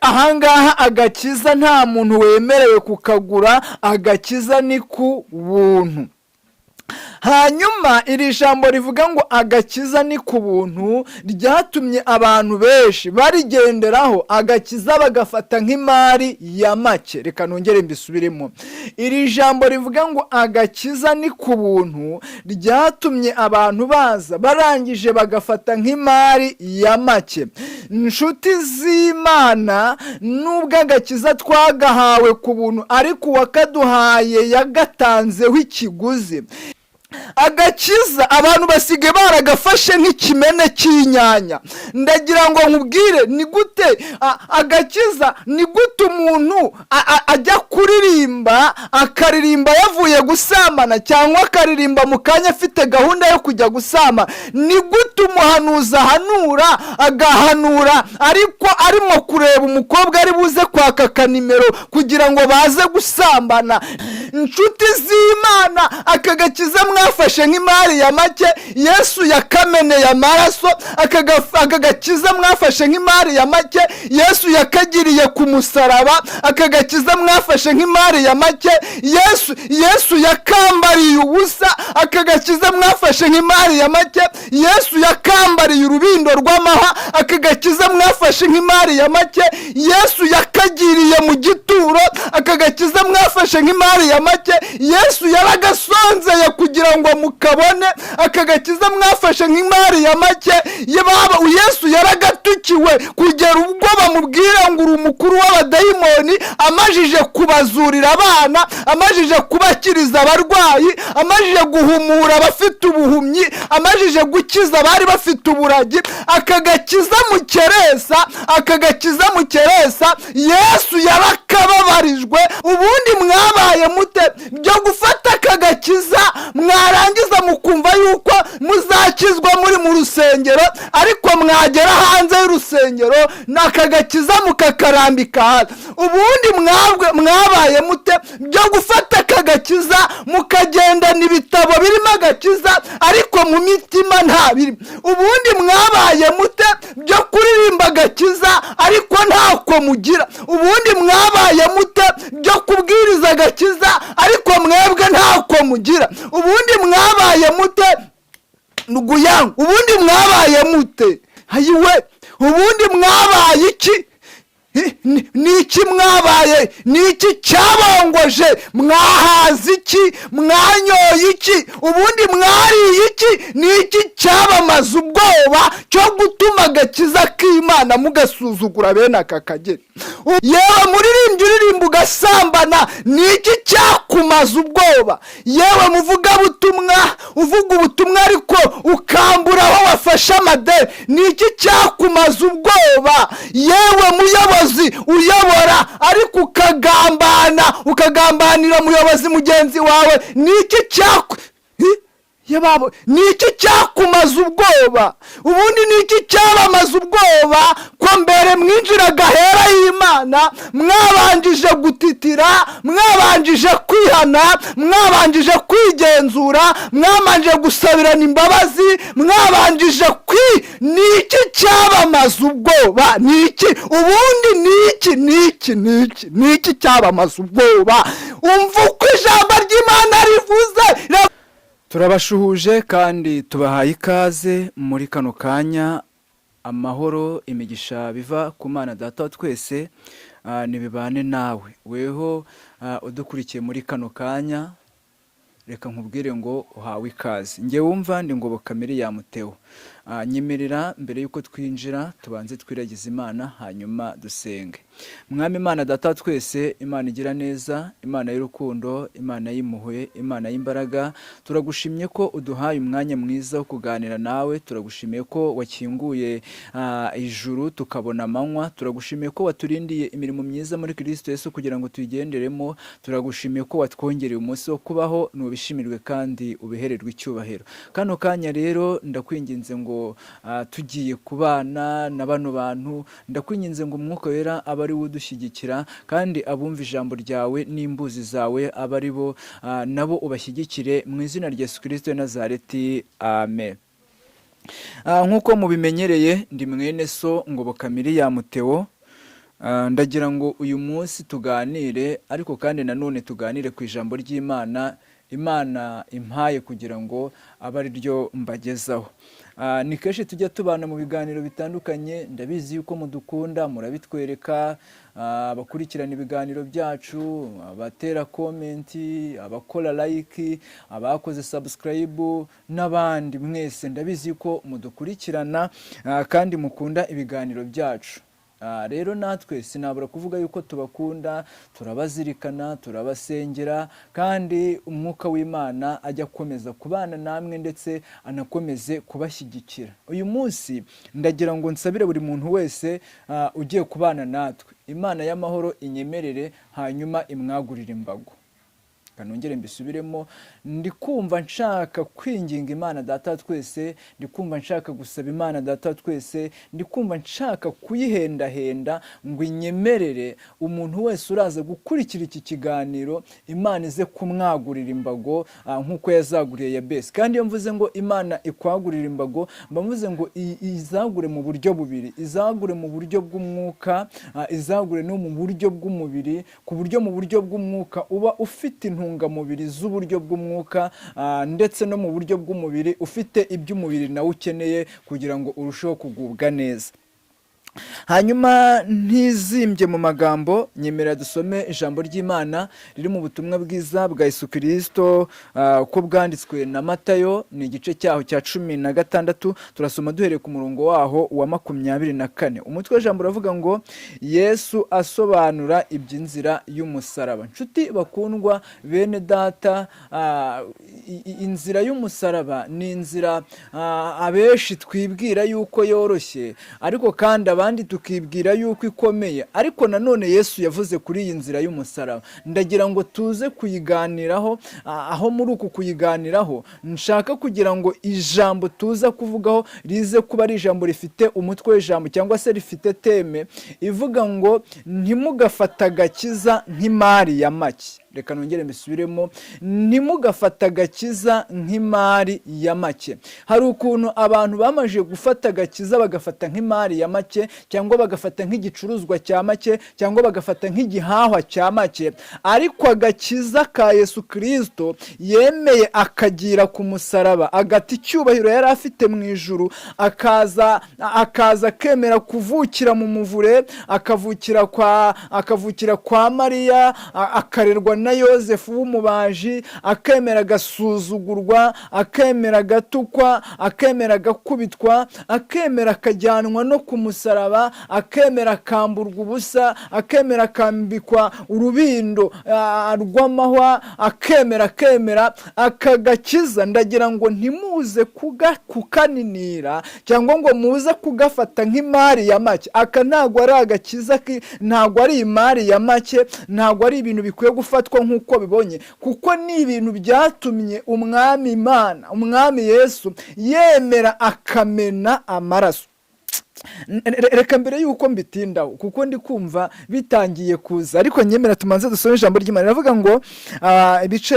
ahangaha agakiza nta muntu wemerewe kukagura, agakiza ni ku buntu. Hanyuma iri jambo rivuga ngo agakiza ni ku buntu ryatumye abantu benshi barigenderaho, agakiza bagafata nk'imari ya make. Reka nongere mbisubiremo, iri jambo rivuga ngo agakiza ni ku buntu ryatumye abantu baza barangije bagafata nk'imari ya make. Inshuti z'Imana, nubwo agakiza twagahawe ku buntu, ariko uwakaduhaye yagatanzeho ikiguzi. Agakiza abantu basigaye baragafashe nk'ikimene cy'inyanya. Ndagira ngo nkubwire ni gute agakiza, ni gute umuntu ajya kuririmba, akaririmba yavuye gusambana cyangwa akaririmba mu kanya afite gahunda yo kujya gusama. Ni gute umuhanuzi ahanura, agahanura ariko arimo kureba umukobwa ari buze kwaka akanimero kugira ngo baze gusambana. Inshuti z'Imana, aka gakiza mwafashe nk'imari ya make, Yesu yakameneye amaraso. Aka gakiza mwafashe nk'imari ya make, Yesu yakagiriye ku musaraba. Aka gakiza mwafashe nk'imari ya make, Yesu yakambariye ubusa. Aka gakiza mwafashe nk'imari ya make, Yesu yakambariye urubindo rw'amaha. Aka gakiza mwafashe nk'imari ya make, Yesu yakagiriye mu gituro. Aka gakiza mwafashe nk'imari ya make, Yesu yaragasonzeye kugira ngo mukabone. Aka gakiza mwafashe nk'imari ya make, Yesu yaragatukiwe kugera ubwo bamubwira ngo uri umukuru w'abadayimoni, amajije kubazurira abana, amajije kubakiriza abarwayi, amajije guhumura abafite ubuhumyi, amajije gukiza abari bafite uburagi. Aka gakiza mu keresa, Yesu yarakababarijwe. Ubundi mwabaye mute byo gufata aka gakiza mwarangiza mukumva yuko muzakizwa muri mu rusengero, ariko mwagera hanze y'urusengero n'aka gakiza mukakarambika hasi? Ubundi mwabaye mute byo gufata aka gakiza mukagendana ibitabo birimo agakiza ariko mu mitima nta birimo? Ubundi mwabaye mute byo kuririmba agakiza ariko ntako mugira? Ubundi mwabaye mute byo kubwiriza agakiza ariko mwebwe ntako mugira? Ubundi mwabaye mute nuguyangu? Ubundi mwabaye mute hayiwe? Ubundi mwabaye iki? Niki mwabaye? Niki cyabongoje? Mwahaze iki? Mwanyoye iki? Ubundi mwariye iki? Niki cyabamaze ubwoba cyo gutuma agakiza k'Imana mugasuzugura bene aka kageni? Yewe muririmbyi uririmba ugasambana, niki cyakumaze ubwoba? Yewe uvuga ubutumwa ariko ukambura aho wafashe amadeni, niki cyakumaze ubwoba? Yewe muyobozi uyobora ariko ukagambanira umuyobozi mugenzi wawe, niki cyakumaze ubwoba? Ubundi niki cyabamaze ubwoba ko mbere mwinjiraga hera y'Imana mwabanjije gutitira, mwabanjije kwihana, mwabanjije kwigenzura, mwabanjije gusabirana imbabazi, mwabanjije niki cyabamaze ubwoba? Niki? Ubundi niki cyabamaze ubwoba? Umva uko ijambo ry'Imana rivuze. Turabashuhuje kandi tubahaye ikaze muri kano kanya. Amahoro, imigisha biva ku Mana Data wa twese nibibane nawe. Weho udukurikiye muri kano kanya, reka nkubwire ngo uhawe ikaze. Nge wumva ndi Ngoboka Miriam Theo. Nyemerera mbere yuko twinjira tubanze twiragize Imana, hanyuma dusenge. Mwami Imana Data twese, Imana igira neza, Imana y'urukundo, Imana y'impuhwe, Imana y'imbaraga, turagushimye ko uduhaye umwanya mwiza wo kuganira nawe. Turagushimiye ko wakinguye ijuru tukabona amanywa. Turagushimiye ko waturindiye imirimo myiza muri Kristo Yesu kugira ngo tuyigenderemo. Turagushimiye ko watwongereye umunsi wo kubaho. Nubishimirwe kandi ubihererwe icyubahiro. Kano kanya rero ndakwinginze ngo tugiye kubana na bano bantu, ndakwinginze ngo Umwuka Wera abari udushyigikira, kandi abumva ijambo ryawe n'imbuzi zawe abari bo nabo ubashyigikire mu izina rya Yesu Kristo Nazareti, amen. Nkuko mubimenyereye, ndi mwene so Ngoboka Miriam Theo. Ndagira ngo uyu munsi tuganire, ariko kandi nanone tuganire ku ijambo ry'Imana Imana impaye kugira ngo abe ari ryo mbagezaho. Ni kenshi tujya tubana mu biganiro bitandukanye, ndabizi yuko mudukunda, murabitwereka, abakurikirana ibiganiro byacu, abatera komenti, abakora like, abakoze subscribe n'abandi mwese, ndabizi yuko mudukurikirana kandi mukunda ibiganiro byacu. Rero natwe sinabura kuvuga yuko tubakunda, turabazirikana, turabasengera, kandi umwuka w'Imana ajya akomeza kubana namwe ndetse anakomeze kubashyigikira. Uyu munsi ndagira ngo nsabire buri muntu wese ugiye kubana natwe, Imana y'amahoro inyemerere hanyuma imwagurire imbago. Kanongere mbisubiremo, ndikumva nshaka kwinginga Imana Data twese, ndikumva nshaka gusaba Imana Data twese, ndikumva nshaka kuyihendahenda ngo inyemerere umuntu wese uraza gukurikira iki kiganiro, Imana ize kumwagurira imbago nk'uko yazaguriye Yabesi. Kandi iyo mvuze ngo Imana ikwagurira imbago, mba mvuze ngo izagure mu buryo bubiri, izagure mu buryo bw'umwuka, izagure no mu buryo bw'umubiri, ku buryo mu buryo bw'umwuka uba ufite intungamubiri z'uburyo bw'umwuka, ndetse no mu buryo bw'umubiri ufite iby'umubiri nawe ukeneye kugira ngo urusheho kugubwa neza. Hanyuma ntizimbye mu magambo, nyemera dusome ijambo ry'Imana riri mu butumwa bwiza bwa Yesu Kristo uko bwanditswe na Matayo, ni igice cyaho cya 16, turasoma duhereye ku murongo waho wa 24. Umutwe w'ijambo uravuga ngo Yesu asobanura iby'inzira y'umusaraba. Nshuti bakundwa bene data, inzira y'umusaraba ni inzira abenshi twibwira yuko yoroshye, ariko kandi abandi tukibwira yuko ikomeye, ariko nanone Yesu yavuze kuri iyi nzira y'umusaraba. Ndagira ngo tuze kuyiganiraho, aho muri uku kuyiganiraho nshaka kugira ngo ijambo tuza kuvugaho rize kuba ari ijambo rifite umutwe w'ijambo cyangwa se rifite teme ivuga ngo ntimugafata agakiza nk'imari ya make. Reka nongere mbisubiremo, ntimugafata agakiza nk'imari ya make. Hari ukuntu abantu bamaje gufata agakiza bagafata nk'imari ya make, cyangwa bagafata nk'igicuruzwa cya make, cyangwa bagafata nk'igihahwa cya make, ariko agakiza ka Yesu Kristo yemeye akagira ku musaraba, agata icyubahiro yari afite mu ijuru, akaza akemera kuvukira mu muvure, akavukira kwa Mariya, akarerwa na Yosefu w'umubaji, akemera agasuzugurwa, akemera agatukwa, akemera agakubitwa, akemera akajyanwa no ku musaraba, akemera akamburwa ubusa, akemera akambikwa urubindo rw'amahwa, akemera akagakiza. Ndagira ngo ntimuze kukaninira cyangwa ngo muze kugafata nk'imari ya make. Aka ntabwo ari agakiza, ntabwo ari imari ya make, ntabwo ari ibintu bikwiye gufatwa nk'uko bibonye, kuko ni ibintu byatumye umwami Imana, umwami Yesu yemera akamena amaraso. Reka mbere yuko mbitindaho, kuko ndi kumva bitangiye kuza, ariko nyemera tumanze dusome ijambo ry'Imana. Riravuga ngo ibice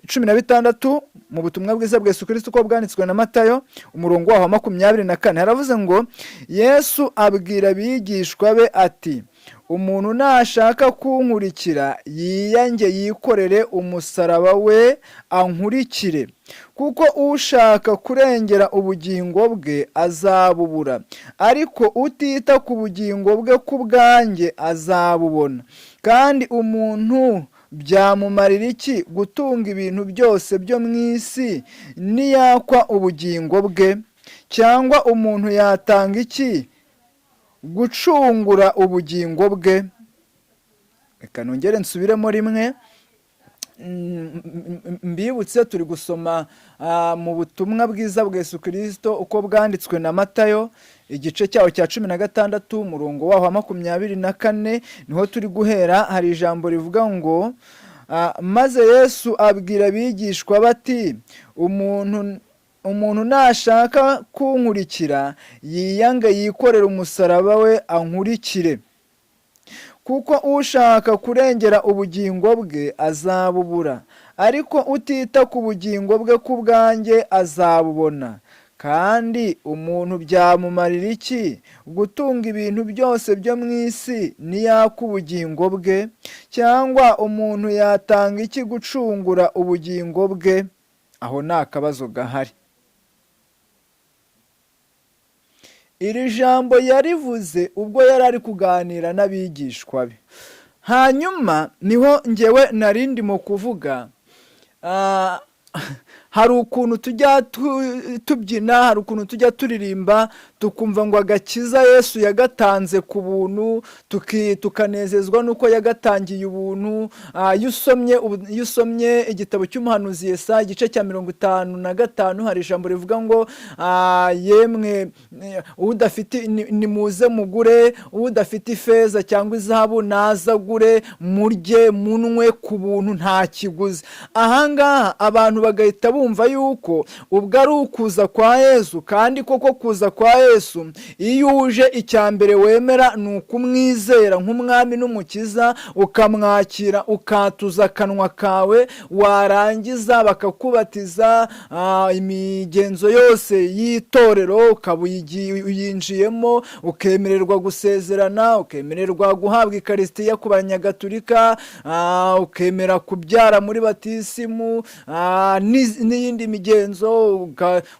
16 mu butumwa bwiza bwa Yesu Kristo uko bwanditswe na Matayo, umurongo waho 24. Haravuze ngo Yesu abwira abigishwa be ati, umuntu nashaka kunkurikira yiyange yikorere umusaraba we ankurikire, kuko ushaka kurengera ubugingo bwe azabubura, ariko utita ku bugingo bwe ku bwanjye azabubona. Kandi umuntu byamumarira iki gutunga ibintu byose byo mu isi niyakwa ubugingo bwe? Cyangwa umuntu yatanga iki gucungura ubugingo bwe? Reka nongere nsubiremo rimwe, mbibutse turi gusoma mu butumwa bwiza bwa Yesu Kristo uko bwanditswe na Matayo, igice cyaho cya 16, umurongo waho wa 24, niho turi guhera. Hari ijambo rivuga ngo maze Yesu abwira abigishwa bati, umuntu nashaka kunkurikira yiyange yikorera umusaraba we ankurikire, kuko ushaka kurengera ubugingo bwe azabubura, ariko utita ku bugingo bwe ku bwanjye azabubona. kandi umuntu byamumarira iki gutunga ibintu byose byo mu isi niyaka ubugingo bwe? Cyangwa umuntu yatanga iki gucungura ubugingo bwe? Aho ni akabazo gahari. Iri jambo yarivuze ubwo yari ari kuganira n'abigishwa be. Hanyuma niho njyewe nari ndimo kuvuga, hari ukuntu tujya tubyina, hari ukuntu tujya turirimba tukumva ngo agakiza Yesu yagatanze ku buntu, tukanezezwa nuko yagatangiye ubuntu. Iyo usomye igitabo cy'umuhanuzi Yesaya igice cya 55 hari ijambo rivuga ngo yemwe udafite nimuze mugure, udafite ifeza cyangwa izahabu nazagure, murye munwe ku buntu nta kiguzi. Ahangaha abantu bagahita bumva yuko ubwo ari ukuza kwa Yesu, kandi koko kuza kwa Yesu iyo uje icya mbere wemera ni ukumwizera nk'umwami n'umukiza, ukamwakira, ukatuza akanwa kawe, warangiza bakakubatiza, imigenzo yose y'itorero ukaba uyinjiyemo, ukemererwa gusezerana, ukemererwa guhabwa ikarisitiya ku banyagatulika, ukemera kubyara muri batisimu n'iyindi migenzo,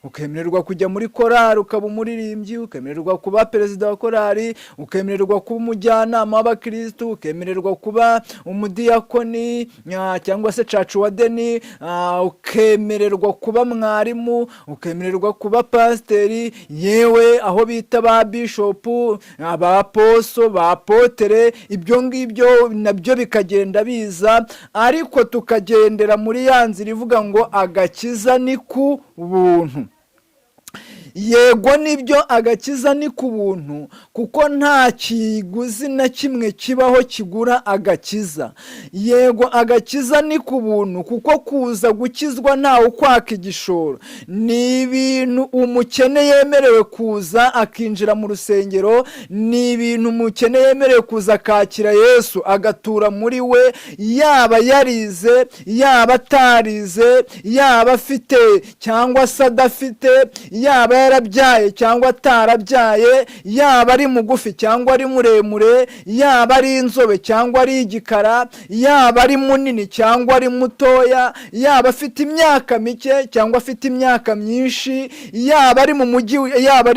ukemererwa kujya muri korari ukaba umuririmbyi, ukemererwa kuba perezida wa korari, ukemererwa kuba umujyanama w'abakirisitu, ukemererwa kuba umudiyakoni cyangwa se cacu wa deni, ukemererwa kuba mwarimu, ukemererwa kuba pasiteri, yewe aho bita ba bishopu, ba aposo, ba apotere. Ibyo ngibyo nabyo bikagenda biza, ariko tukagendera muri ya nzira ivuga ngo agakiza ni ku buntu. Yego nibyo, agakiza ni ku buntu, kuko nta kiguzi na kimwe kibaho kigura agakiza. Yego agakiza ni ku buntu, kuko kuza gukizwa ntawe ukwaka igishoro. Ni ibintu umukene yemerewe kuza akinjira mu rusengero, ni ibintu umukene yemerewe kuza akakira Yesu agatura muri we, yaba yarize, yaba atarize, yaba afite cyangwa se adafite, yaba yarabyaye cyangwa atarabyaye, yaba ari mugufi cyangwa ari muremure, yaba ari inzobe cyangwa ari igikara, yaba ari munini cyangwa ari mutoya, yaba afite imyaka mike cyangwa afite imyaka myinshi, yaba ari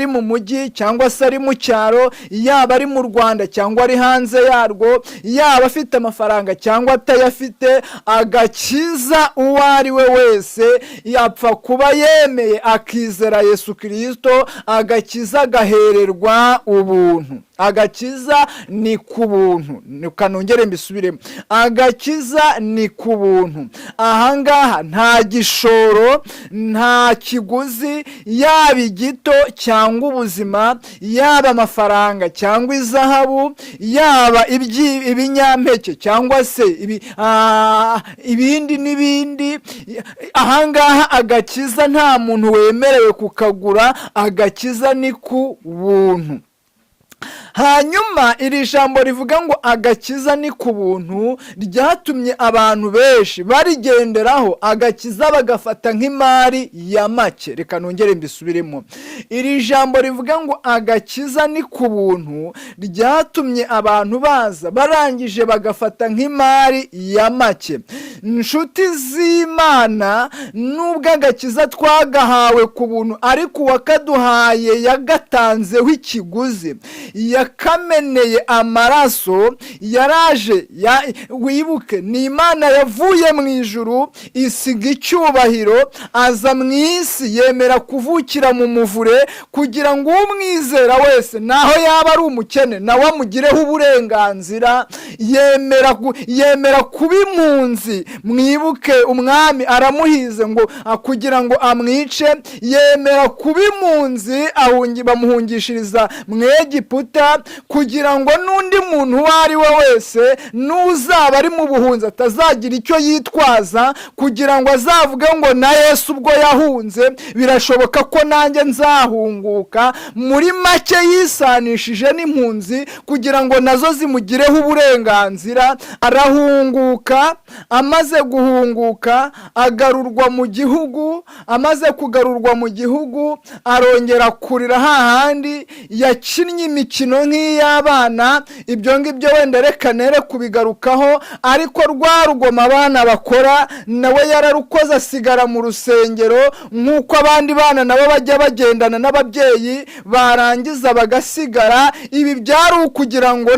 mu mujyi cyangwa se ari mu cyaro, yaba ari mu Rwanda cyangwa ari hanze yarwo, yaba afite amafaranga cyangwa atayafite, agakiza uwo ari we wese yapfa kuba yemeye akizera Yesu Kristo, agakiza gahererwa ubuntu. Agakiza ni ku buntu. Kanongere mbisubiremo, agakiza ni ku buntu. Ahangaha nta gishoro, nta kiguzi, yaba igito cyangwa ubuzima, yaba amafaranga cyangwa izahabu, yaba ibinyampeke cyangwa se ibindi n'ibindi. Ahangaha agakiza nta muntu wemerewe kukagura, agakiza ni ku buntu. Hanyuma iri jambo rivuga ngo agakiza ni ku buntu ryatumye abantu benshi barigenderaho, agakiza bagafata nk'imari ya make. Reka nongere mbisubiremo, iri jambo rivuga ngo agakiza ni ku buntu ryatumye abantu baza barangije bagafata nk'imari ya make. Inshuti z'Imana, nubwo agakiza twagahawe ku buntu, ariko uwakaduhaye yagatanzeho ikiguzi, yakameneye amaraso, yaraje. Wibuke, ni Imana yavuye mu ijuru isiga icyubahiro, aza mu isi, yemera kuvukira mu muvure kugira ngo umwizera wese naho yaba ari umukene nawe amugireho uburenganzira. Yemera kuba impunzi. Mwibuke, umwami aramuhize ngo kugira ngo amwice, yemera kuba impunzi, bamuhungishiriza mu Egiputa, kugira ngo n'undi muntu uwo ari we wese n'uzaba ari mu buhunzi atazagira icyo yitwaza kugira ngo azavuge ngo na Yesu ubwo yahunze birashoboka ko nanjye nzahunguka. muri make yisanishije n'impunzi kugira ngo nazo zimugireho uburenganzira. arahunguka, amaze guhunguka agarurwa mu gihugu. amaze kugarurwa mu gihugu arongera kurira hahandi yakinnye imikino nk'iy'abana. ibyo ngibyo wenda reka nere kubigarukaho, ariko rwa rugoma abana bakora nawe yararukoze asigara mu rusengero nk'uko abandi bana nabo bajya bagendana n'ababyeyi barangiza bagasigara. ibi byari ukugira ngo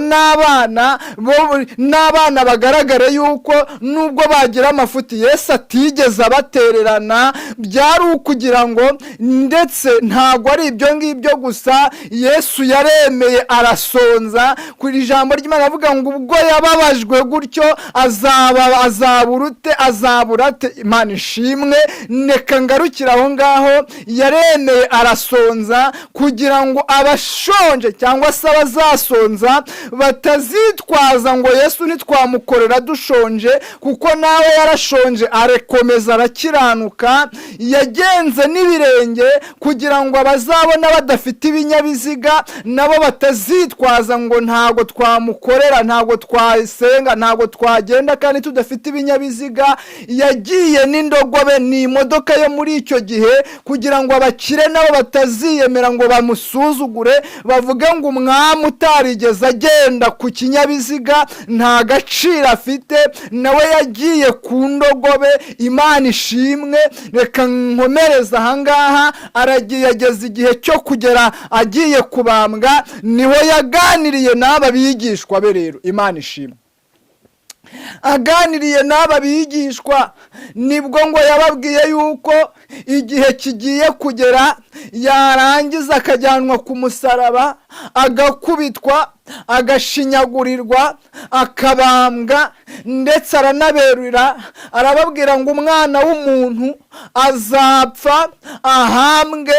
n'abana bagaragare yuko nubwo bagira amafuti Yesu atigeze abatererana. byari ukugira ngo, ndetse ntabwo ari ibyo ngibyo gusa, Yesu yaremeye arasonza. kuri ijambo ry'Imana avuga ngo ubwo yababajwe gutyo azabura ate? Imana ishimwe. Neka ngarukira aho ngaho. yaremeye arasonza kugira ngo abashonje cyangwa se abazasonza batazitwaza ngo Yesu ntitwamukorera dushonje, kuko nawe yarashonje arakomeza arakiranuka. yagenze n'ibirenge kugira ngo abazabona badafite ibinyabiziga nabo batazitwaza ngo ntabwo twamukorera, ntabwo twasenga, ntabwo twagenda kandi tudafite ibinyabiziga. yagiye n'indogobe, ni imodoka yo muri icyo gihe, kugira ngo abakire nabo bataziyemera ngo bamusuzugure bavuge ngo umwami utarigeze agenda ku kinyabiziga nta gaciro afite. nawe yagiye ku ndogobe. Imana ishimwe. reka nkomereza ahangaha. aragiye, ageze igihe cyo kugera agiye kubambwa, niho yaganiriye n'aba bigishwa be. rero Imana ishimwe, aganiriye n'aba bigishwa nibwo ngo yababwiye yuko igihe kigiye kugera yarangiza akajyanwa ku musaraba, agakubitwa, agashinyagurirwa, akabambwa, ndetse aranaberura. arababwira ngo umwana w'umuntu azapfa ahambwe,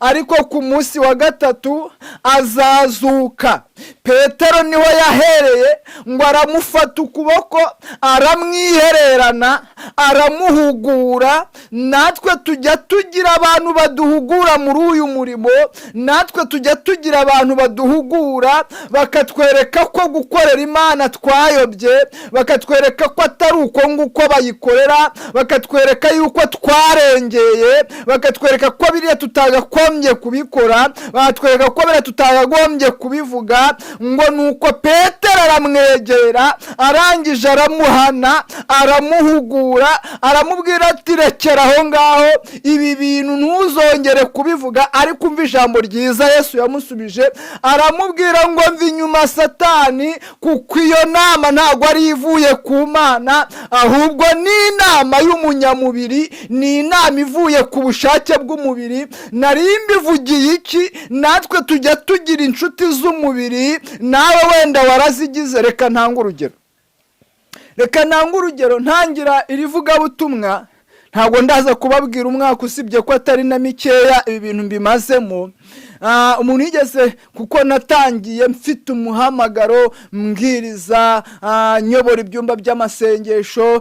ariko ku munsi wa gatatu azazuka. Petero niho yahereye ngo aramufata ukuboko, aramwihererana, aramuhugura. natwe tujya tugira abantu baduhugura muri uyu murimo. natwe tujya tugira abantu baduhugura bakatwereka ko gukorera Imana twayobye, bakatwereka ko atari uko nguko bayikorera, bakatwereka yuko twarengeye, bakatwereka ko biriya tutagagombye kubikora, bakatwereka ko biriya tutagagombye kubivuga. ngo nuko Petero aramwegera, arangije aramuhana, aramuhugura, aramubwira ati rekera aho ngaho, ibi bintu ntuzongere kubivuga. ariko umva ijambo ryiza Yesu yamusubije, aramubwira ngo mva inyuma Satani, kuko iyo nama ntabwo ari ivuye ku Mana, ahubwo ni inama y'umunyamubiri, ni inama ivuye ku bushake bw'umubiri. nari mbivugiye iki? natwe tujya tugira inshuti z'umubiri, nawe wenda warazigize. reka ntange urugero. ntangira iri vugabutumwa ntabwo ndaza kubabwira umwaka, usibye ko atari na mikeya ibi bintu mbimazemo. umuntu yigeze, kuko natangiye mfite umuhamagaro mbwiriza, nyobora ibyumba by'amasengesho.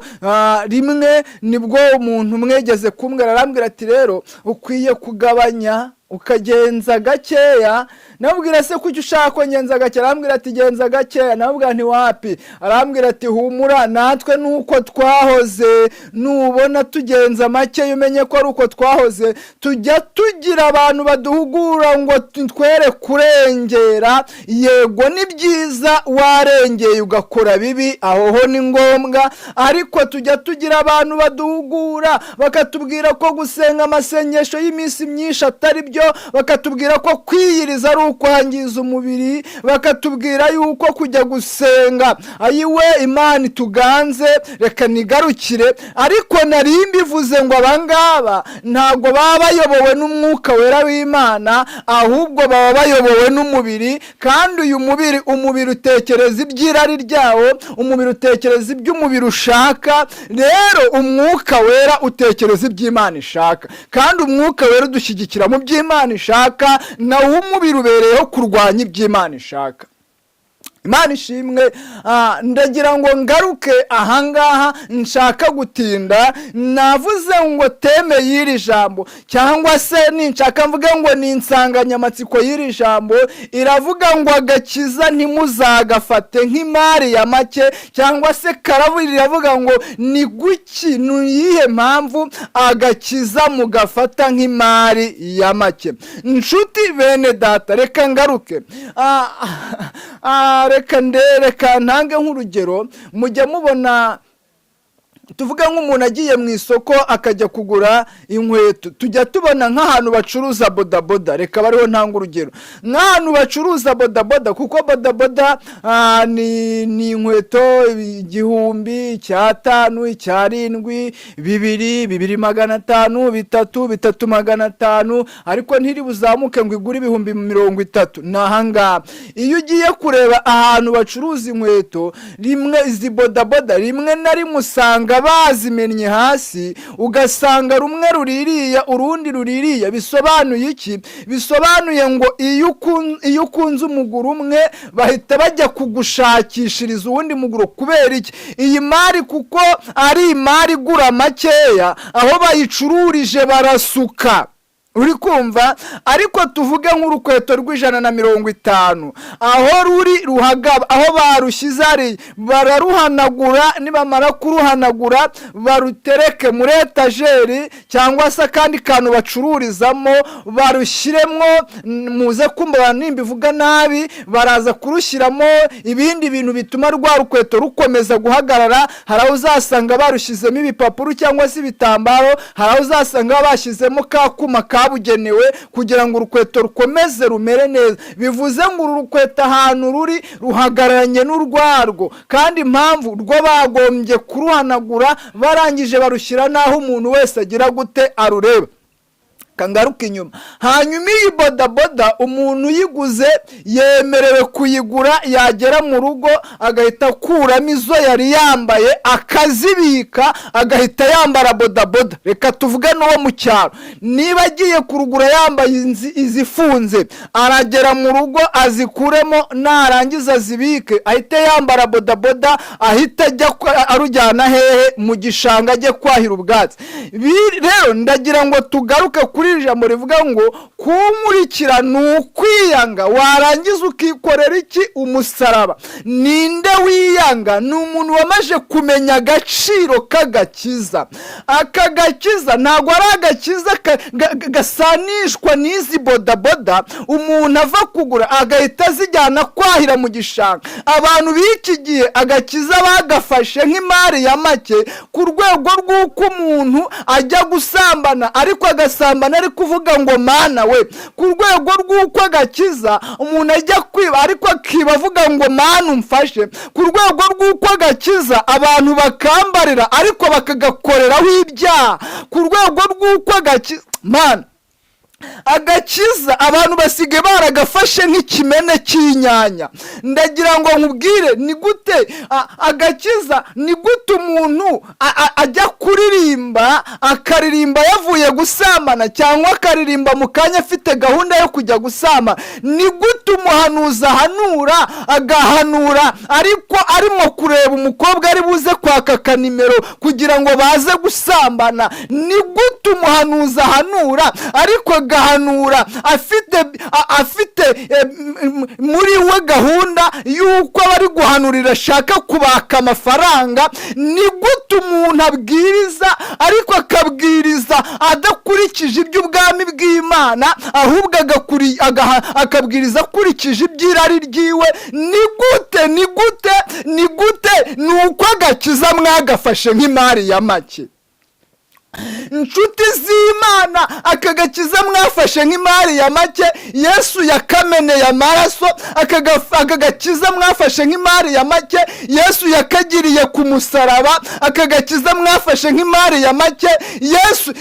rimwe nibwo umuntu mwegeze kumbwira, arambwira ati rero ukwiye kugabanya ukagenza gakeya. nabwira se kuki ushaka ko ngenza gakeya? arambwira ati genza gakeya. nabwira nti wapi? arambwira ati humura, natwe nuko twahoze, nubona tugenza make umenye ko ari uko twahoze. tujya tugira abantu baduhugura ngo twere kurengera. yego ni byiza warengeye ugakora bibi, aho ho ni ngombwa, ariko tujya tugira abantu baduhugura bakatubwira ko gusenga amasengesho y'iminsi myinshi atari byo, bakatubwira ko kwiyiriza ari ukwangiza umubiri, bakatubwira yuko kujya gusenga ayiwe Imana ituganze. reka nigarukire. ariko nari mbivuze ngo abangaba ntabwo baba bayobowe n'umwuka wera w'Imana, ahubwo baba bayobowe n'umubiri. kandi uyu umubiri utekereza iby'irari ryawo, umubiri utekereza iby'umubiri ushaka. rero umwuka wera utekereza iby'Imana ishaka, kandi umwuka wera udushyigikira mu by'Imana ishaka, nawo umubiri babereyeho kurwanya iby'Imana ishaka. Imana ishimwe. Ndagira ngo ngaruke ahangaha, nshaka gutinda. Navuze ngo teme y'iri jambo, cyangwa se ninshaka mvuge ngo ni insanganyamatsiko y'iri jambo, iravuga ngo agakiza ntimuzagafate nk'imari ya make, cyangwa se karaburi iravuga ngo ni guki, ni iyihe mpamvu agakiza mugafata nk'imari ya make. Nshuti bene data, reka ngaruke. Reka ntange nk'urugero. Mujya mubona, tuvuga nk'umuntu agiye mu isoko akajya kugura inkweto, tujya tubona nk'ahantu bacuruza bodaboda. Reka bariho ntanga urugero nk'ahantu bacuruza bodaboda, kuko bodaboda ni inkweto 1000, 500, 700, 2,500, 3,500, ariko ntiri buzamuke ngo igure 30,000. Nahangaha iyo ugiye kureba ahantu bacuruza inkweto, rimwe izi bodaboda rimwe na rimwe usanga bazimennye hasi, ugasanga rumwe ruririya urundi ruririya. Bisobanuye iki? Bisobanuye ngo iyo ukunze umuguru umwe bahita bajya kugushakishiriza uwundi muguru. Kubera iki? Iyi mari kuko ari imari igura makeya, aho bayicururije barasuka. Uri kumva? Ariko tuvuge nk'urukweto rw'150, aho ruri ruhagaba, aho barushyize ari bararuhanagura, nibamara kuruhanagura barutereke muri etajeri cyangwa se akandi kantu bacururizamo, barushyiremo, muze kumva nimba ivuga nabi, baraza kurushyiramo ibindi bintu bituma rwa rukweto rukomeza guhagarara. Hari aho uzasanga barushyizemo ibipapuro cyangwa se ibitambaro, hari aho uzasanga bashyizemo kakuma kabugenewe kugira ngo urukweto rukomeze rumere neza. Bivuze ngo uru rukweto ahantu ruri ruhagararanye n'urwarwo, kandi impamvu rwo bagombye kuruhanagura barangije barushyira naho umuntu wese agira gute arureba. Kangaruka inyuma. Hanyuma iyi bodaboda umuntu uyiguze yemerewe kuyigura, yagera mu rugo agahita akuramo izo yari yambaye akazibika, agahita yambara bodaboda. Reka tuvuge n'uwo mu cyaro, niba agiye kurugura yambaye izifunze, aragera mu rugo azikuremo, narangiza azibike, ahita yambara bodaboda, ahita ajya arujyana hehe? Mu gishanga ajye kwahira ubwatsi. Rero ndagira ngo tugaruke kuri ijambo rivuga ngo kumurikira ni ukwiyanga. Warangiza ukikorera iki? Umusaraba. Ninde wiyanga? Ni umuntu wamaje kumenya agaciro k'agakiza. Aka gakiza ntabwo ari agakiza gasanishwa n'izi bodaboda umuntu ava kugura agahita azijyana kwahira mu gishanga. Abantu b'iki gihe agakiza bagafashe nk'imari ya make, ku rwego rw'uko umuntu ajya gusambana, ariko agasambana ari kuvuga ngo Mana we. Ku rwego rw'uko agakiza umuntu ajya kwiba, ariko akiba avuga ngo Mana umfashe. Ku rwego rw'uko agakiza abantu bakambarira, ariko bakagakoreraho ibyaha. Ku rwego rw'uko agakiza, Mana, agakiza abantu basigaye baragafashe nk'ikimene cy'inyanya. Ndagira ngo nkubwire ni gute agakiza, ni gute umuntu ajya kuririmba, akaririmba yavuye gusambana, cyangwa akaririmba mu kanya afite gahunda yo kujya gusambana. Ni gute umuhanuzi ahanura, agahanura ariko arimo kureba umukobwa ari buze kwaka akanimero kugira ngo baze gusambana? Ni gute umuhanuzi ahanura ariko agahanura afite muri we gahunda y'uko abari guhanurira ashaka kubaka amafaranga? Ni gute umuntu abwiriza ariko akabwiriza adakurikije iby'ubwami bw'Imana, ahubwo akabwiriza akurikije iby'irari ryiwe? Ni gute? Ni uko agakiza mwagafashe nk'imari ya make. Inshuti z'Imana, aka gakiza mwafashe nk'imari ya make. Yesu yakameneye amaraso. Aka gakiza mwafashe nk'imari ya make. Yesu yakagiriye ku musaraba. Aka gakiza mwafashe nk'imari ya make.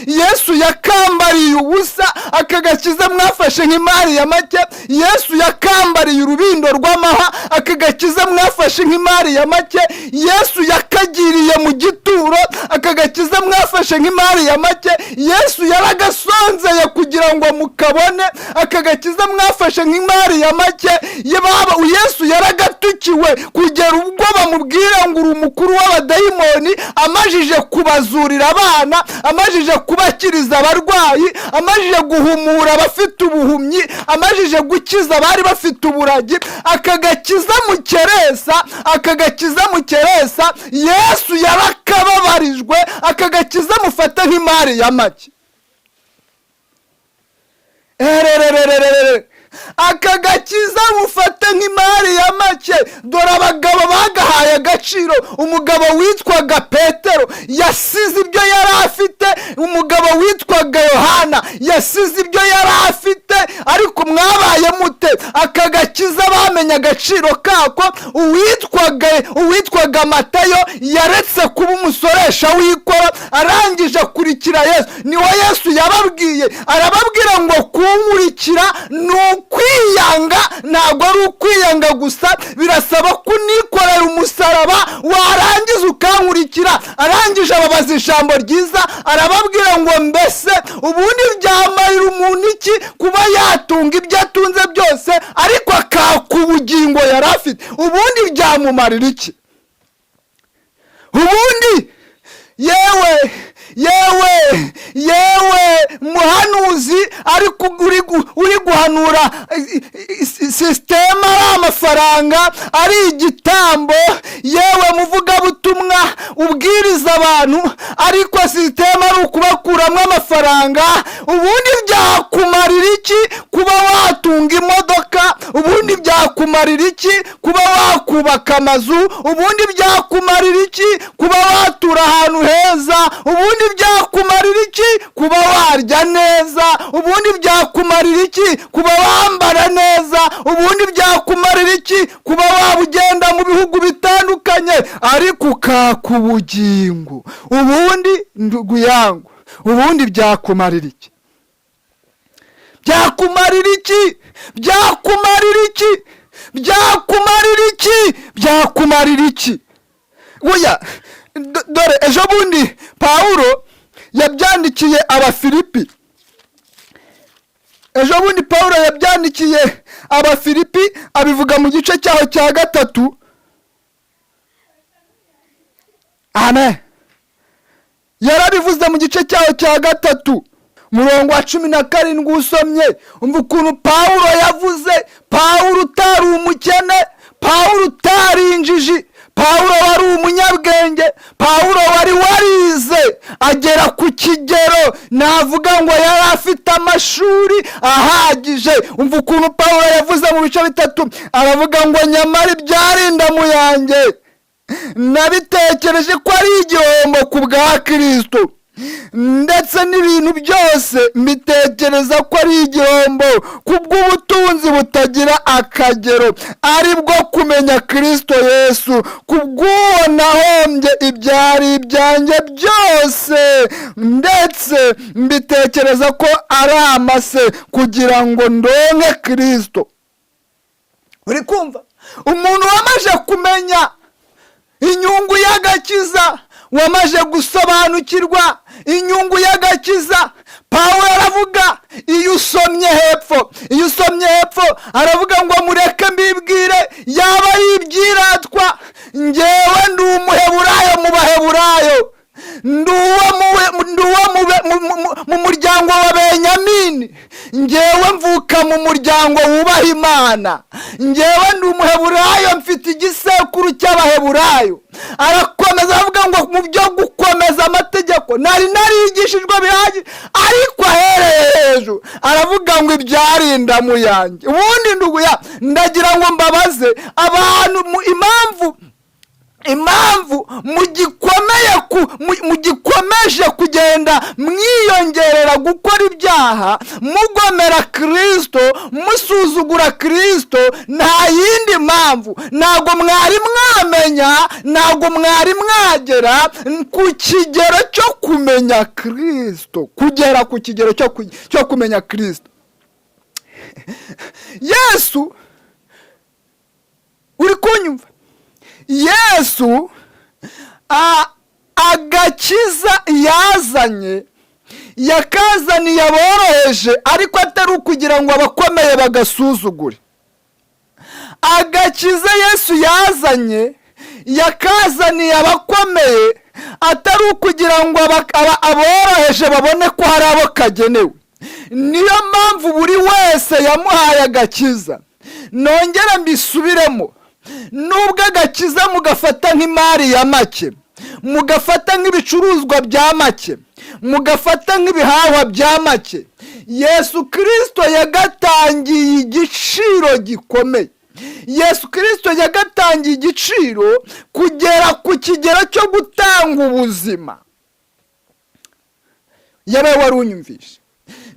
Yesu yakambariye ubusa. Aka gakiza mwafashe nk'imari ya make. Yesu yakambariye urubindo rw'amaha. Aka gakiza mwafashe nk'imari ya make. Yesu yakagiriye mu gituro. Aka gakiza mwafashe nk'imari nk'imari ya make, Yesu yaragasonzeye kugira ngo mukabone. Aka gakiza mwafashe nk'imari ya make, Yesu yaragatukiwe kugera ubwo bamubwira ngo uri umukuru w'abadayimoni, amajije kubazurira abana, amajije kubakiriza abarwayi, amajije guhumura abafite ubuhumyi, amajije gukiza abari bafite uburagi. Aka gakiza mukeresa Yesu yarakababarijwe. Aka gakiza mufata nk'imari ya make. Aka gakiza mufata nk'imari ya make. Dore abagabo bagahaye agaciro. Umugabo witwaga Petero yasize ibyo yari afite, umugabo witwaga Yohana yasize ibyo yari afite. Ariko mwabaye mute? Aka gakiza bamenye agaciro kako. Uwitwaga Matayo yaretse kuba umusoresha w'ikoro, arangije akurikira Yesu. Niwe Yesu yababwiye, arababwira ngo kunkurikira ni ukwiyanga. Ntabwo ari ukwiyanga gusa, birasaba kunikorera umusaraba, warangiza ukankurikira. Arangije ababaza ijambo ryiza, arababwira ngo mbese ubundi byamarira umuntu iki kuba yatunga ibyo atunze byose ariko akaka ubugingo yari afite? Ubundi byamumarira iki? Ubundi yewe muhanuzi ariko uri guhanura sisitema ari amafaranga, ari igitambo. Yewe muvugabutumwa ubwiriza abantu, ariko sisitema ari ukubakuramo amafaranga. Ubundi byakumarira iki kuba watunga imodoka? Ubundi byakumarira iki kuba wakubaka amazu? Ubundi byakumarira iki kuba watura ahantu heza? Ubundi byakumarira iki kuba warya neza? Ubundi byakumarira iki kuba wambara neza? Ubundi byakumarira iki kuba waba ugenda mu bihugu bitandukanye ariko ukaka ubugingo? Ubundi ndugu yangu, ubundi byakumarira iki? Byakumarira iki? Byakumarira iki? Byakumarira iki? Byakumarira iki? Oya, dore ejo bundi Pawulo yabyandikiye Abafilipi. Ejo bundi Pawulo yabyandikiye Abafilipi, abivuga mu gice cyaho cya 3. Amen. Yarabivuze mu gice cyaho cya 3 murongo wa 17 usomye, umva ukuntu Pawulo yavuze. Pawulo utari umukene, Pawulo utari injiji, Pawulo wari umunyabwenge, Pawulo wari warize agera ku kigero navuga ngo yari afite amashuri ahagije. Umva ukuntu Pawulo yavuze mu bice 3, aravuga ngo nyamara ibyarinda mu yanjye nabitekereje ko ari igihombo ku bwa Kristo, ndetse n'ibintu byose mbitekereza ko ari igihombo kubw'ubutunzi butagira akagero, ari bwo kumenya Kristo Yesu. Kubw'uwo nahombye ibyari ibyanjye byose, ndetse mbitekereza ko ari amase kugira ngo ndonke Kristo. Uri kumva? Umuntu wamaje kumenya inyungu y'agakiza, wamaje gusobanukirwa inyungu y'agakiza. Pawulo aravuga, iyo usomye hepfo aravuga ngo mureke mbibwire, yaba ari ibyiratwa, njyewe ndi umuheburayo mu baheburayo, ndi uwo mu muryango wa Benyamini, njyewe mvuka mu muryango wubaha Imana, njyewe ndi umuheburayo, mfite igisekuru cy'abaheburayo. Arakomeza avuga ngo mu byo gukomeza amategeko nari narigishijwe bihagije, ariko ahereye hejuru aravuga ngo ibyarinda mu yanjye. Ubundi ndugu ndagira ngo mbabaze abantu impamvu mugikomeje kugenda mwiyongerera gukora ibyaha, mugomera Kristo, musuzugura Kristo, nta yindi mpamvu. Ntabwo mwari mwamenya, ntabwo mwari mwagera ku kigero cyo kumenya Kristo, kugera ku kigero cyo kumenya Kristo. Yesu, uri kunyumva? Yesu agakiza yazanye yakazaniye aboroheje, ariko atari ukugira ngo abakomeye bagasuzugure. Agakiza Yesu yazanye yakazaniye abakomeye, atari ukugira ngo aboroheje babone ko hari abo kagenewe. Niyo mpamvu buri wese yamuhaye agakiza. Nongera mbisubiremo, nubwo agakiza mugafata nk'imari ya make, mugafata nk'ibicuruzwa bya make, mugafata nk'ibihahwa bya make, Yesu Kristo yagatangiye igiciro gikomeye. Yesu Kristo yagatangiye igiciro kugera ku kigero cyo gutanga ubuzima. Yabe wari unyumvishe?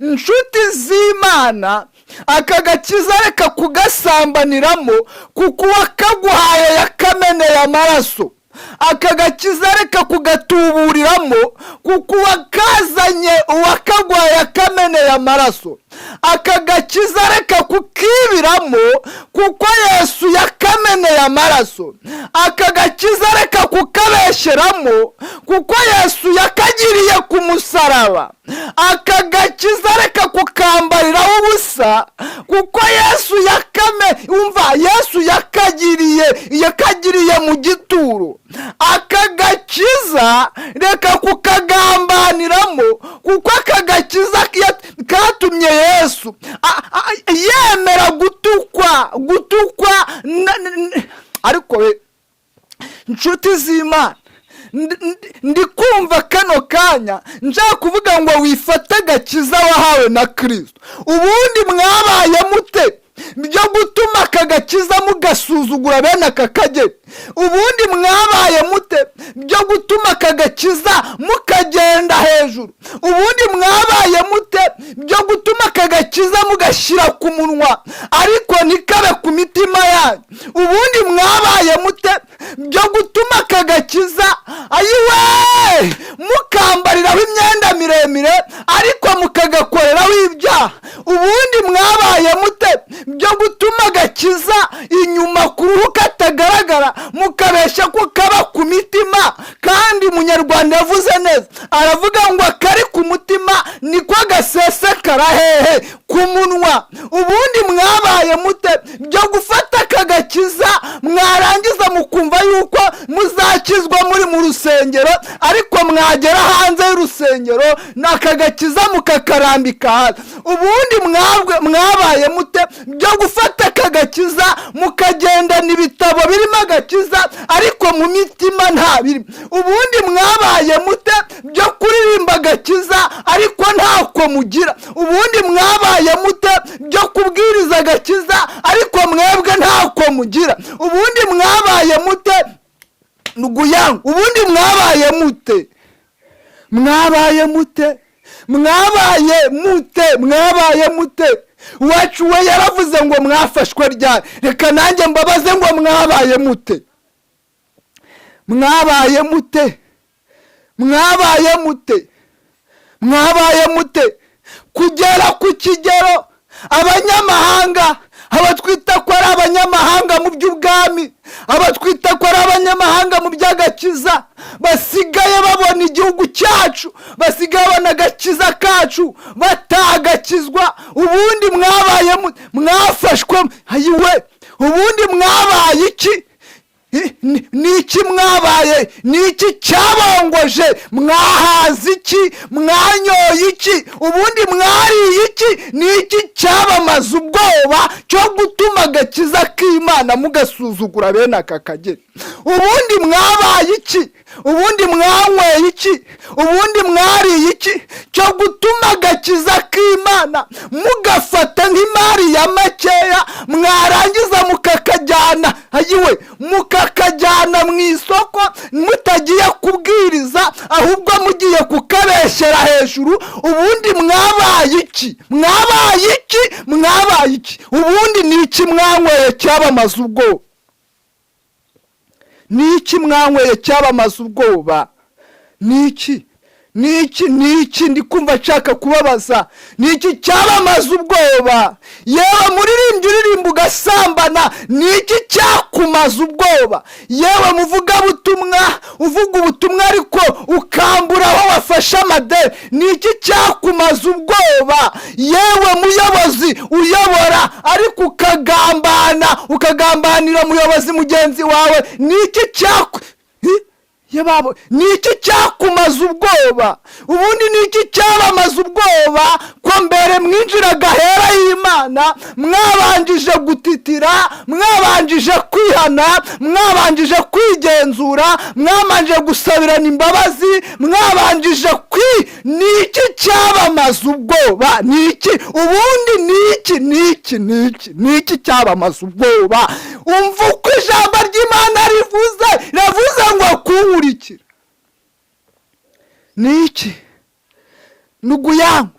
Inshuti z'Imana, aka gakiza reka kugasambaniramo, kuko uwakaguhaye yakameneye amaraso. Aka gakiza reka kugatuburiramo, kuko uwakazanye uwakaguhaye yakameneye amaraso. Aka gakiza reka kukibiramo, kuko Yesu yakameneye amaraso. Aka gakiza reka kukabesheramo, kuko Yesu yakagiriye ku musaraba. Aka gakiza reka kukambariraho ubusa, kuko Yesu Yesu yakagiriye mu gituro. Aka gakiza reka kukagambaniramo, kuko aka gakiza katumye Yesu yemera gutukwa. Ariko inshuti z'Imana, ndi kumva kano kanya nshaka kuvuga ngo wifate agakiza wahawe na Kristo. Ubundi mwabaye mute byo gutuma aka gakiza mugasuzugura bene aka kageni? Ubundi mwabaye mute byo gutuma aka gakiza mukagenda hejuru? Ubundi mwabaye mute byo gutuma aka gakiza mugashyira ku munwa ariko nikabe ku mitima yanyu? Ubundi mwabaye mute byo gutuma aka gakiza mukambariraho imyenda miremire ariko mukagakoreraho ibyaha? Ubundi mwabaye mute byo gutuma agakiza inyuma ku ruhu katagaragara mukabeshya ko kaba ku mitima? Kandi Umunyarwanda yavuze neza, aravuga ngo akari ku mutima niko gasesekara hehe? Ku munwa. Ubundi mwabaye mute byo gufata aka gakiza mwarangiza mukumva yuko muzakizwa muri mu rusengero, ariko mwagera hanze y'urusengero n'aka gakiza mukakarambika hasi? Ubundi mwabaye mute byo gufata aka gakiza mukagendana ibitabo birimo agakiza ariko mu mitima nta birimo? Ubundi mwabaye mute byo kuririmba agakiza ariko ntako mugira? Ubundi mwabaye mute byo kubwiriza agakiza ariko mwebwe ntako mugira? Ubundi mwabaye mute nuguyangu? Ubundi mwabaye mute? Mwabaye mute? Wacu we yaravuze ngo mwafashwe ryari. Reka nanjye mbabaze ngo mwabaye mute? Kugera ku kigero abanyamahanga, abatwita ko ari abanyamahanga mu by'ubwami, abatwita ko ari abanyamahanga mu by'agakiza, basigaye babona igihugu cyacu, basigaye babona agakiza kacu batagakizwa. Ubundi mwabaye mwafashwe ubundi mwabaye iki? Niki mwabaye? Niki cyabongoje? Mwahaze iki? Mwanyoye iki? Ubundi mwariye iki? Niki cyabamaze ubwoba cyo gutuma agakiza k'Imana mugasuzugura bene aka kageni? Ubundi mwabaye iki? Ubundi mwanyweye iki? Ubundi mwariye iki cyo gutuma agakiza k'Imana mugafata nk'imari ya makeya, mwarangiza mukakajyana mukakajyana mu isoko mutagiye kubwiriza, ahubwo mugiye kukabeshyera hejuru? Ubundi mwabaye iki? Ubundi ni iki mwanyweye cyabamaze ubwoba? Niki mwanyweye cyabamaze ubwoba? Niki niki ndi kumva nshaka kubabaza, niki cyabamaza ubwoba? Yewe muririmbyi uririmba ugasambana, niki cyakumaza ubwoba? Yewe muvugabutumwa uvuga ubutumwa ariko ukambura aho wafashe amadeni, niki cyakumaza ubwoba? Yewe muyobozi uyobora ariko ukagambanira muyobozi mugenzi wawe, niki niki cyakumaza ubwoba? Ubundi niki cyabamaza ubwoba? Ko mbere mwinjiraga hera y'Imana mwabanjije gutitira, mwabanjije kwihana, mwabanjije kwigenzura, mwabanjije gusabirana imbabazi, mwabanjije niki cyabamaza ubwoba? Niki ubundi niki cyabamaza ubwoba? Umva uko ijambo ry'Imana rivuze ngo kunkurikira. Niki ndugu yangu,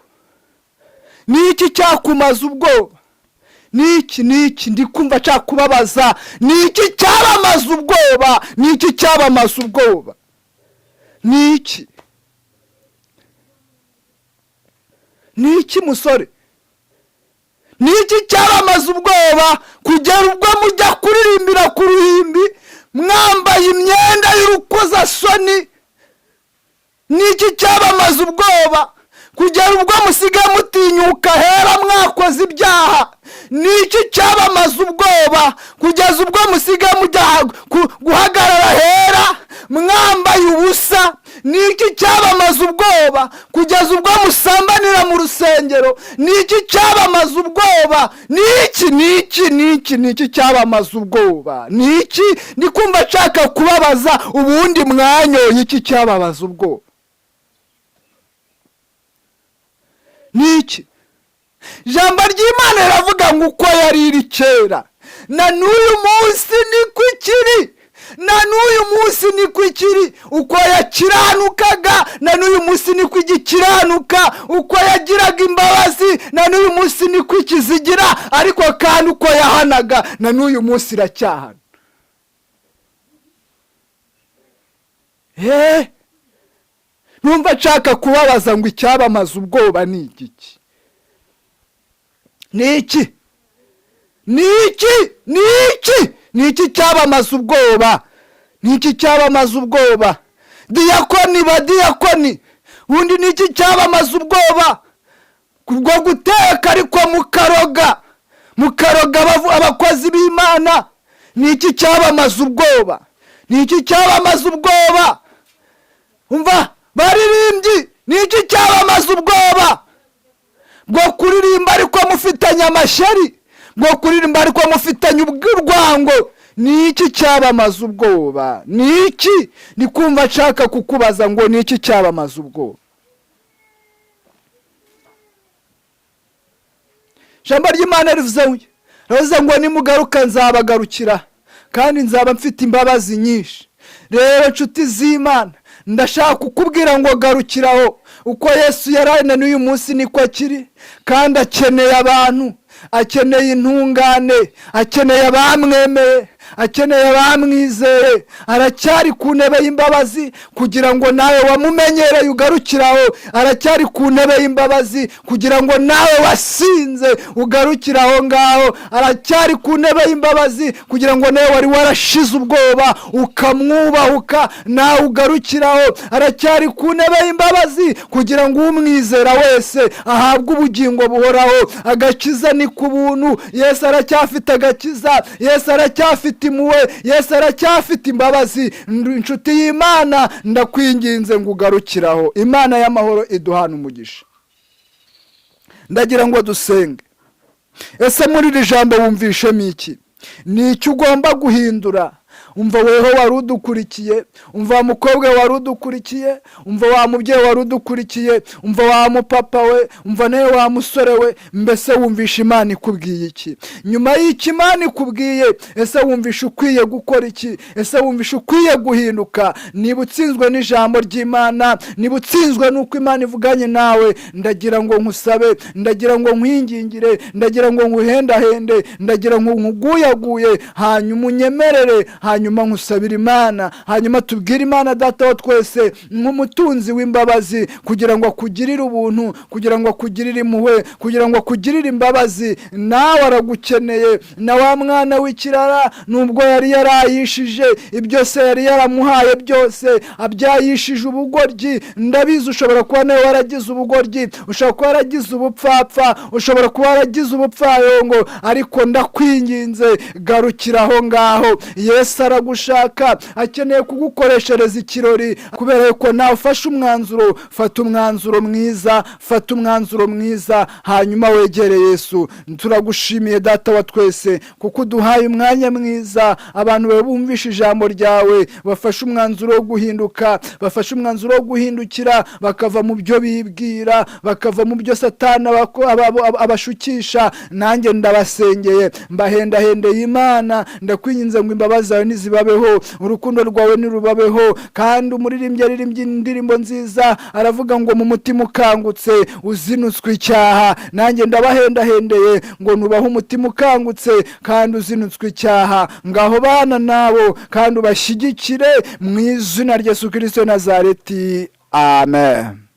niki cyakumaza ubwoba? Niki ndi kumva cyakubabaza, niki cyabamaza ubwoba? Niki cyabamaza ubwoba? Niki musore, niki cyabamaza ubwoba kugera ubwo mujya kuririmbira ku ruhimbi mwambaye imyenda y'urukozasoni? Niki cyabamaza ubwoba kugera ubwo musigaye mutinyuka hera mwakoze ibyaha? Niki cyabamaza ubwoba kugeza ubwo musigaye mujya guhagarara hera mwambaye ubusa? Niki cyabamaza ubwoba kugeza ubwo musambanira mu rusengero? Niki cyabamaza ubwoba? Niki cyabamaza ubwoba? Niki ndi kumva nshaka kubabaza, ubundi mwanyoye iki cyababaza ubwoba? Niki? Ijambo ry'Imana riravuga ngo uko yari iri kera na n'uyu munsi niko ikiri, na n'uyu munsi niko ikiri. Uko yakiranukaga na n'uyu munsi niko igikiranuka, uko yagiraga imbabazi na n'uyu munsi niko ikizigira, ariko kandi uko yahanaga na n'uyu munsi iracyahana. Numva nshaka kubabaza ngo icyabamaza ubwoba ni iki? Niki cyabamaza ubwoba? Niki cyabamaza ubwoba? Badiyakoni, ubundi niki cyabamaza ubwoba? Kubwo guteka ariko mukaroga abakozi b'Imana, niki cyabamaza ubwoba? Niki cyabamaza ubwoba? Umva baririmbyi, niki cyabamaza ubwoba? Bwo kuririmba ariko mufitanye amashyari, bwo kuririmba ariko mufitanye urwango, niki cyabamaza ubwoba? Niki? Ni kumva nshaka kukubaza ngo niki cyabamaza ubwoba? Ijambo ry'Imana rivuze ngo nimugaruka nzabagarukira kandi nzaba mfite imbabazi nyinshi. Rero nshuti z'Imana, ndashaka kukubwira ngo garukiraho. Uko Yesu yarari n'uyu munsi niko akiri, kandi akeneye abantu, akeneye intungane, akeneye abamwemeye, akeneye abamwizeye. Aracyari ku ntebe y'imbabazi kugira ngo nawe wamumenyereye ugarukiraho. Aracyari ku ntebe y'imbabazi kugira ngo nawe wasinze ugarukiraho ngaho. Aracyari ku ntebe y'imbabazi kugira ngo nawe wari warashize ubwoba ukamwubahuka nawe ugarukiraho. Aracyari ku ntebe y'imbabazi kugira ngo umwizera wese ahabwe ubugingo buhoraho. Agakiza ni ku buntu. Yesu aracyafite agakiza, Yesu aracyafite impuhwe, Yesu aracyafite imbabazi. Inshuti y'Imana, ndakwinginze ngo ugarukiraho. Imana y'amahoro iduhana umugisha. Ndagira ngo dusenge. Ese muri iri jambo wumvishemo iki? Ni iki ugomba guhindura? Umva weho wari udukurikiye, umva wa mukobwa wari udukurikiye, umva wa mubyeyi wari udukurikiye, umva wa mupapa we, umva nawe wa musore we. Mbese wumvisha Imana ikubwiye iki? Nyuma y'iki Imana ikubwiye, ese wumvisha ukwiye gukora iki? Ese wumvisha ukwiye guhinduka? Niba utsinzwe n'ijambo ry'Imana, niba utsinzwe n'uko Imana ivuganye nawe, ndagira ngo nkusabe, ndagira ngo nkwingingire, ndagira ngo nkuhendahende, ndagira ngo nkuguyaguye, hanyuma unyemerere, hanyuma hanyuma nkusabira Imana, hanyuma tubwire Imana Data wa twese nk'umutunzi w'imbabazi, kugira ngo akugirire ubuntu, kugira ngo akugirire impuhwe, kugira ngo akugirire imbabazi. Nawe aragukeneye, na wa mwana w'ikirara nubwo yari yarayishije ibyo se yari yaramuhaye byose, abyayishije ubugoryi. Ndabizi ushobora kuba nawe waragize ubugoryi, ushobora kuba waragize ubupfapfa, ushobora kuba waragize ubupfayongo, ariko ndakwinginze garukira aho ngaho. Yesu aragushaka, akeneye kugukoreshereza ikirori, kubera yuko nawe ufashe umwanzuro. Fata umwanzuro mwiza, fata umwanzuro mwiza, hanyuma wegere Yesu. Turagushimiye Data wa twese kuko uduhaye umwanya mwiza, abantu bawe bumvisha ijambo ryawe, bafashe umwanzuro wo guhinduka, bafashe umwanzuro wo guhindukira, bakava mu byo bibwira, bakava mu byo Satani abashukisha. Nanjye ndabasengeye, mbahendahendeye Imana, ndakwinginze ngo imbabazi zawe nizibabeho, urukundo rwawe nirubabeho. Kandi umuririmbyi aririmbye indirimbo nziza, aravuga ngo mu mutima ukangutse uzinutswe icyaha. Nanjye ndabahendahendeye ngo nubahe umutima ukangutse kandi uzinutswe icyaha. Ngaho bana nabo kandi ubashyigikire mu izina rya Yesu Kristo Nazareti. Amen.